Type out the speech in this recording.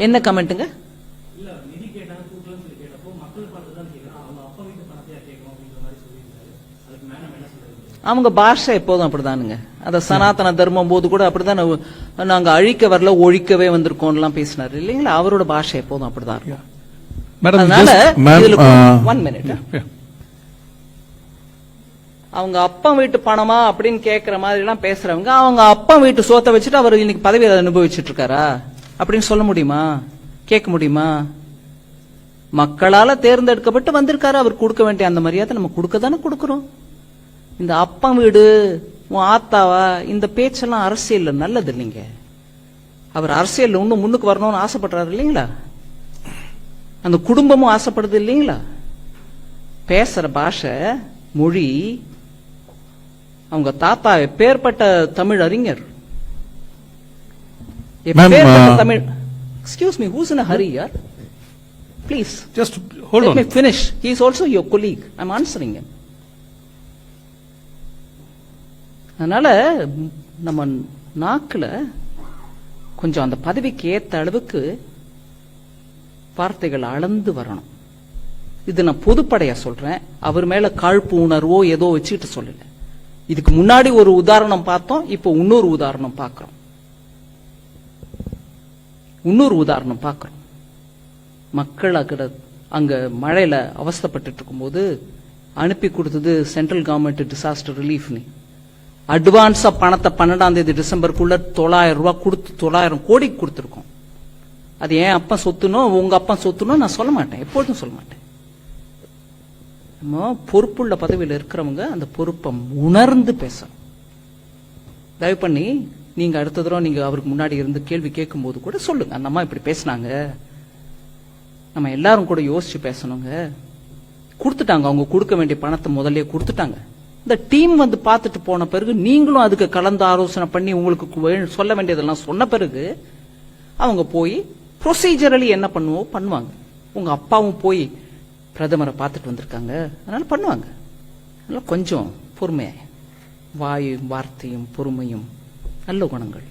என்ன கமெண்ட்டுங்க? அவங்க பாஷை எப்போதும் அப்படிதானுங்க. அத சனாதன தர்மம் போது கூட அப்படிதான் நாங்க அழிக்க வரல ஒழிக்கவே வந்திருக்கோம் பேசினாரு இல்லைங்களா? அவரோட பாஷை எப்போதும் அப்படிதான் இருக்கும். One minute. அவங்க அப்பா வீட்டு பணமா அப்படின்னு கேக்குற மாதிரி எல்லாம் பேசுறவங்க அவங்க அப்பா வீட்டு சோத்தை வச்சுட்டு அவர் இன்னைக்கு பதவி அனுபவிச்சுட்டு இருக்காரா அப்படின்னு சொல்ல முடியுமா? கேட்க முடியுமா? மக்களால தேர்ந்தெடுக்கப்பட்டு வந்திருக்காரு. அவர் கொடுக்க வேண்டிய அந்த மரியாதை நம்ம கொடுக்க தானே கொடுக்கிறோம். இந்த அப்பா வீடு உன் ஆத்தாவா இந்த பேச்செல்லாம் அரசியல் நல்லது இல்லைங்க. அவர் அரசியல் இன்னும் முன்னுக்கு வரணும்னு ஆசைப்படுறாரு இல்லைங்களா? அந்த குடும்பமும் ஆசைப்படுது இல்லைங்களா? பேசுற பாஷை மொழி அவங்க தாத்தா பேர்பட்ட தமிழ் அறிஞர். Tamil. Excuse me, who's in a hurry, yaar? Please. Just hold on. Let me finish. He is also your colleague. I'm answering him. அதனால நம்ம நாக்குல கொஞ்சம் அந்த பதவிக்கு ஏத்த அளவுக்கு வார்த்தைகள் அளந்து வரணும். இது நான் பொதுப்படையா சொல்றேன். அவர் மேல காழ்ப்பு உணர்வோ ஏதோ வச்சுட்டு சொல்லல. இதுக்கு முன்னாடி ஒரு உதாரணம் பார்த்தோம். இப்போ இன்னொரு உதாரணம் பார்க்கிறோம். மக்கள் அங்க மழையில அவஸ்தப்பட்டு இருக்கும்போது அனுப்பி கொடுத்தது சென்ட்ரல் கவர்மெண்ட் டிசாஸ்டர் ரிலீஃப். அட்வான்ஸா பணத்தை 12ஆம் தேதி டிசம்பருக்குள்ள 900 ரூபாய் கொடுத்து 900 கோடி கொடுத்திருக்கோம். அது ஏன் அப்பா சொத்துனோ உங்க அப்பா சொத்துனோ நான் சொல்ல மாட்டேன், எப்பொழுதும் சொல்ல மாட்டேன். நம்ம பொறுப்புள்ள பதவியில் இருக்கிறவங்க அந்த பொறுப்பை உணர்ந்து பேசணும். தயவு பண்ணி நீங்க அடுத்த தடவை நீங்க அவருக்கு முன்னாடி இருந்து கேள்வி கேட்கும் போது கூட சொல்லுங்க, அந்த அம்மா இப்படி பேசினாங்க, நம்ம எல்லாரும் கூட யோசிச்சு பேசணுங்க. கொடுத்துட்டாங்க, அவங்க கொடுக்க வேண்டிய பணத்தை முதல்ல கொடுத்துட்டாங்க. இந்த டீம் வந்து பார்த்துட்டு போன பிறகு நீங்களும் அதுக்கு கலந்து ஆலோசனை பண்ணி உங்களுக்கு சொல்ல வேண்டியதெல்லாம் சொன்ன பிறகு அவங்க போய் ப்ரொசீஜரலி என்ன பண்ணுவாங்க. உங்க அப்பாவும் போய் பிரதமரை பார்த்துட்டு வந்திருக்காங்க, அதனால பண்ணுவாங்க. அதனால கொஞ்சம் பொறுமையா வாயும் வார்த்தையும் பொறுமையும் நல்ல குணங்கள்.